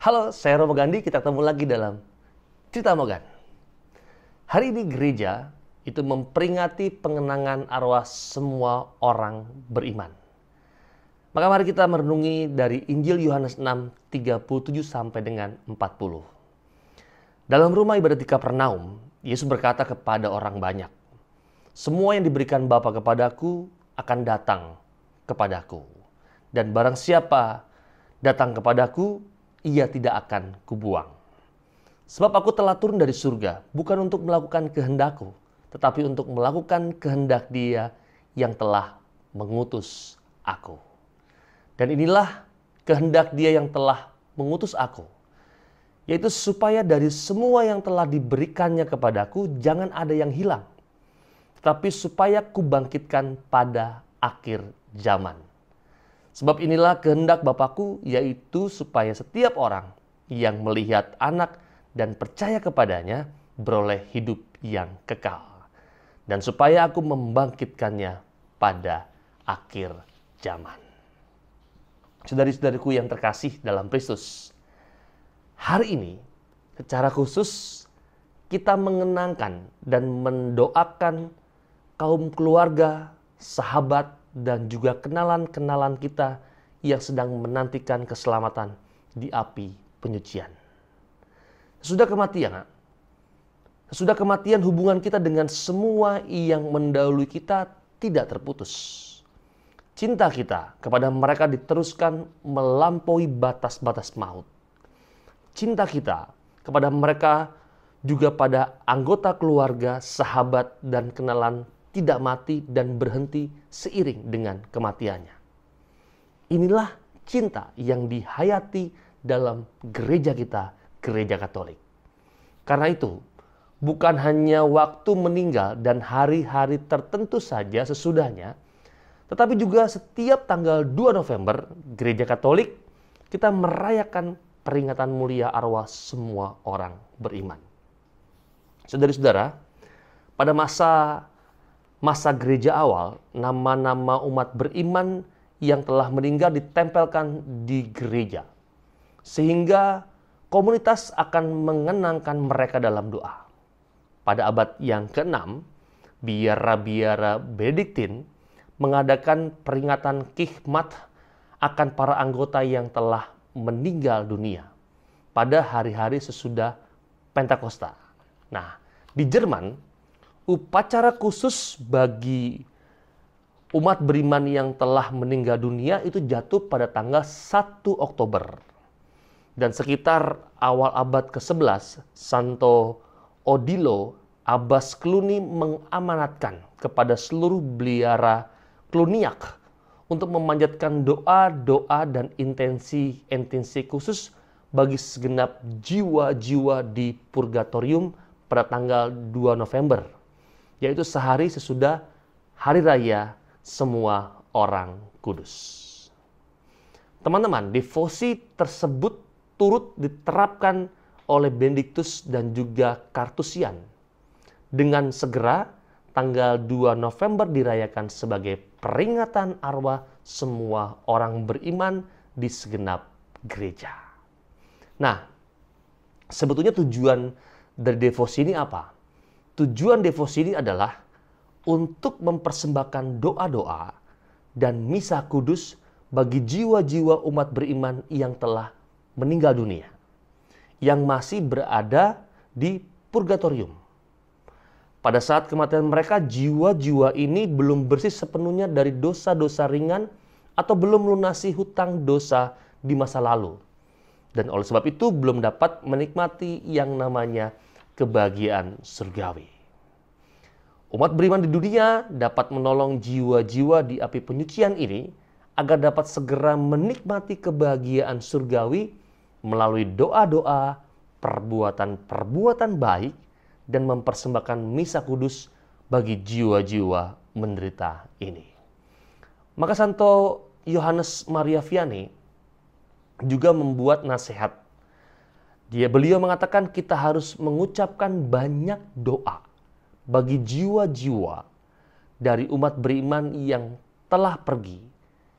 Halo, saya Romo Gandhi. Kita ketemu lagi dalam Cerita Mogan. Hari ini gereja itu memperingati pengenangan arwah semua orang beriman. Maka mari kita merenungi dari Injil Yohanes 6, 37 sampai dengan 40. Dalam rumah ibadat di Kapernaum, Yesus berkata kepada orang banyak, "Semua yang diberikan Bapa kepadaku akan datang kepadaku. Dan barang siapa datang kepadaku, ia tidak akan kubuang. Sebab aku telah turun dari surga, bukan untuk melakukan kehendakku, tetapi untuk melakukan kehendak Dia yang telah mengutus aku. Dan inilah kehendak Dia yang telah mengutus aku, yaitu supaya dari semua yang telah diberikannya kepadaku, jangan ada yang hilang, tetapi supaya kubangkitkan pada akhir zaman. Sebab inilah kehendak Bapakku, yaitu supaya setiap orang yang melihat Anak dan percaya kepadanya beroleh hidup yang kekal. Dan supaya aku membangkitkannya pada akhir zaman." Saudari-saudariku yang terkasih dalam Kristus, hari ini secara khusus kita mengenangkan dan mendoakan kaum keluarga, sahabat, dan juga kenalan-kenalan kita yang sedang menantikan keselamatan di api penyucian. Sesudah kematian hubungan kita dengan semua yang mendahului kita tidak terputus. Cinta kita kepada mereka diteruskan melampaui batas-batas maut. Cinta kita kepada mereka juga pada anggota keluarga, sahabat, dan kenalan tidak mati dan berhenti seiring dengan kematiannya. Inilah cinta yang dihayati dalam gereja kita, gereja Katolik. Karena itu, bukan hanya waktu meninggal dan hari-hari tertentu saja sesudahnya, tetapi juga setiap tanggal 2 November, gereja Katolik, kita merayakan peringatan mulia arwah semua orang beriman. Saudara-saudara, pada masa gereja awal, nama-nama umat beriman yang telah meninggal ditempelkan di gereja. Sehingga komunitas akan mengenangkan mereka dalam doa. Pada abad yang ke-6, biara-biara Benediktin mengadakan peringatan Kikhmat akan para anggota yang telah meninggal dunia pada hari-hari sesudah Pentakosta. Nah, di Jerman, upacara khusus bagi umat beriman yang telah meninggal dunia itu jatuh pada tanggal 1 Oktober. Dan sekitar awal abad ke-11, Santo Odilo Abbas Cluny mengamanatkan kepada seluruh biara Cluniac untuk memanjatkan doa-doa dan intensi khusus bagi segenap jiwa-jiwa di Purgatorium pada tanggal 2 November. Yaitu sehari sesudah Hari Raya Semua Orang Kudus. Teman-teman, devosi tersebut turut diterapkan oleh Benediktus dan juga Kartusian. Dengan segera, tanggal 2 November dirayakan sebagai peringatan arwah semua orang beriman di segenap gereja. Nah, sebetulnya tujuan dari devosi ini apa? Tujuan devosi ini adalah untuk mempersembahkan doa-doa dan misa kudus bagi jiwa-jiwa umat beriman yang telah meninggal dunia, yang masih berada di Purgatorium. Pada saat kematian mereka, jiwa-jiwa ini belum bersih sepenuhnya dari dosa-dosa ringan atau belum melunasi hutang dosa di masa lalu. Dan oleh sebab itu belum dapat menikmati yang namanya kebahagiaan surgawi. Umat beriman di dunia dapat menolong jiwa-jiwa di api penyucian ini agar dapat segera menikmati kebahagiaan surgawi melalui doa-doa, perbuatan-perbuatan baik, dan mempersembahkan misa kudus bagi jiwa-jiwa menderita ini. Maka Santo Yohanes Maria Vianney juga membuat nasihat. Beliau mengatakan kita harus mengucapkan banyak doa bagi jiwa-jiwa dari umat beriman yang telah pergi.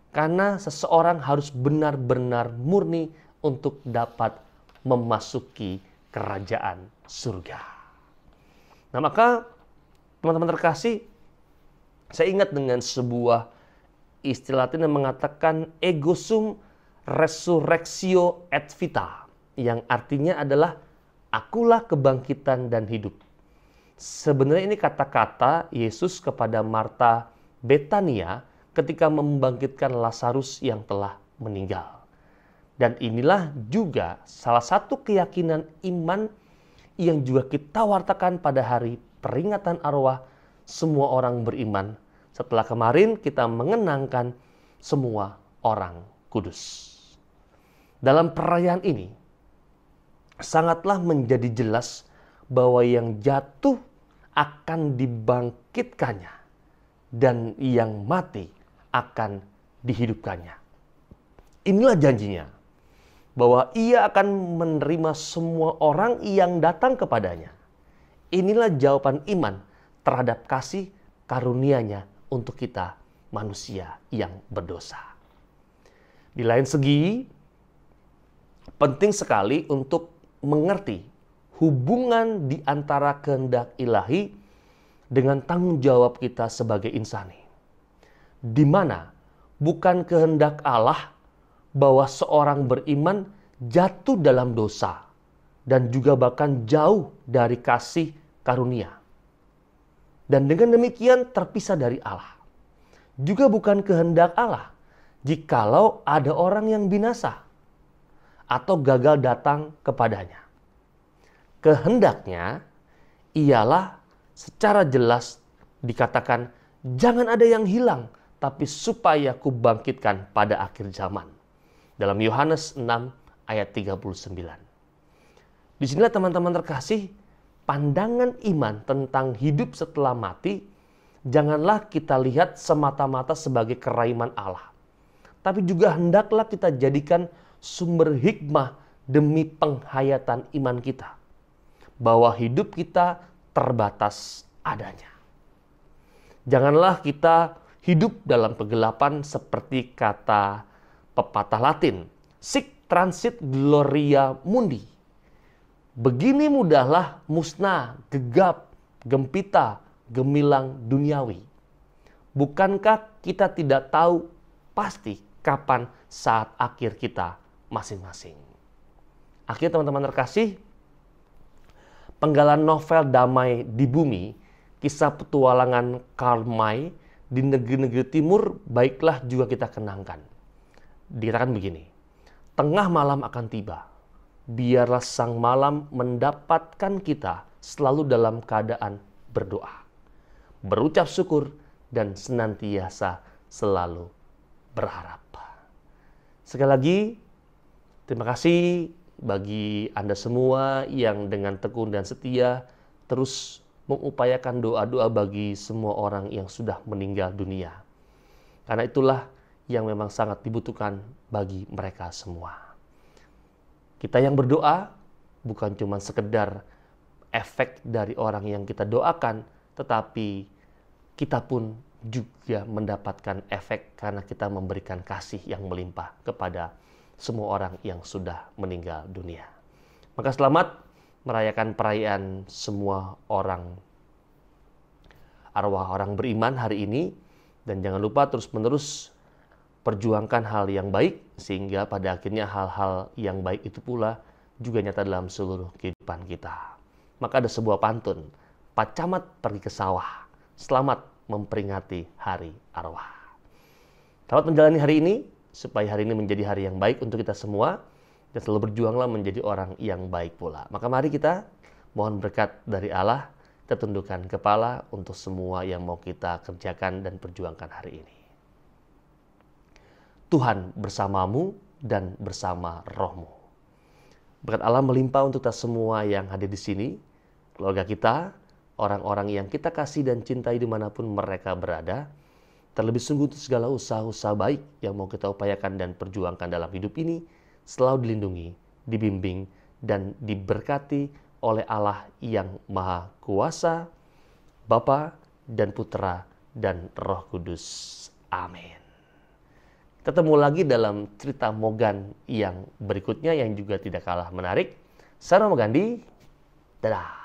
Karena seseorang harus benar-benar murni untuk dapat memasuki kerajaan surga. Nah, maka teman-teman terkasih, saya ingat dengan sebuah istilah Latin yang mengatakan ego sum resurrectio et vita, yang artinya adalah akulah kebangkitan dan hidup. Sebenarnya ini kata-kata Yesus kepada Marta Betania ketika membangkitkan Lazarus yang telah meninggal. Dan inilah juga salah satu keyakinan iman yang juga kita wartakan pada hari peringatan arwah semua orang beriman. Setelah kemarin kita mengenangkan semua orang kudus. Dalam perayaan ini, sangatlah menjadi jelas bahwa yang jatuh akan dibangkitkannya dan yang mati akan dihidupkannya. Inilah janjinya, bahwa ia akan menerima semua orang yang datang kepadanya. Inilah jawaban iman terhadap kasih karunia-Nya untuk kita manusia yang berdosa. Di lain segi, penting sekali untuk mengerti hubungan di antara kehendak ilahi dengan tanggung jawab kita sebagai insani. Di mana bukan kehendak Allah bahwa seorang beriman jatuh dalam dosa dan juga bahkan jauh dari kasih karunia. Dan dengan demikian terpisah dari Allah. Juga bukan kehendak Allah jikalau ada orang yang binasa atau gagal datang kepadanya. Kehendaknya ialah secara jelas dikatakan jangan ada yang hilang, tapi supaya kubangkitkan pada akhir zaman. Dalam Yohanes 6 ayat 39. Disinilah teman-teman terkasih, pandangan iman tentang hidup setelah mati, janganlah kita lihat semata-mata sebagai keraiman Allah. Tapi juga hendaklah kita jadikan sumber hikmah demi penghayatan iman kita. Bahwa hidup kita terbatas adanya. Janganlah kita hidup dalam kegelapan seperti kata pepatah Latin, sic transit gloria mundi. Begini mudahlah musnah, gegap, gempita, gemilang duniawi. Bukankah kita tidak tahu pasti kapan saat akhir kita masing-masing? Akhir teman-teman terkasih, penggalan novel Damai di Bumi, kisah petualangan Karl May di negeri-negeri timur, baiklah juga kita kenangkan. Dikatakan begini, tengah malam akan tiba, biarlah sang malam mendapatkan kita selalu dalam keadaan berdoa, berucap syukur, dan senantiasa selalu berharap. Sekali lagi, terima kasih bagi Anda semua yang dengan tekun dan setia terus mengupayakan doa-doa bagi semua orang yang sudah meninggal dunia. Karena itulah yang memang sangat dibutuhkan bagi mereka semua. Kita yang berdoa bukan cuma sekedar efek dari orang yang kita doakan, tetapi kita pun juga mendapatkan efek karena kita memberikan kasih yang melimpah kepada semua orang yang sudah meninggal dunia. Maka selamat merayakan perayaan semua orang arwah orang beriman hari ini, dan jangan lupa terus-menerus perjuangkan hal yang baik, sehingga pada akhirnya hal-hal yang baik itu pula juga nyata dalam seluruh kehidupan kita. Maka ada sebuah pantun, Pak Camat pergi ke sawah, selamat memperingati hari arwah. Selamat menjalani hari ini, supaya hari ini menjadi hari yang baik untuk kita semua, dan selalu berjuanglah menjadi orang yang baik pula. Maka mari kita mohon berkat dari Allah, kita tundukkan kepala untuk semua yang mau kita kerjakan dan perjuangkan hari ini. Tuhan bersamamu dan bersama rohmu. Berkat Allah melimpah untuk kita semua yang hadir di sini, keluarga kita, orang-orang yang kita kasih dan cintai dimanapun mereka berada, terlebih sungguh untuk segala usaha-usaha baik yang mau kita upayakan dan perjuangkan dalam hidup ini, selalu dilindungi, dibimbing, dan diberkati oleh Allah yang Maha Kuasa, Bapa dan Putra dan Roh Kudus. Amin. Ketemu lagi dalam cerita Mogan yang berikutnya yang juga tidak kalah menarik. Saya Romo Gandhi, dadah.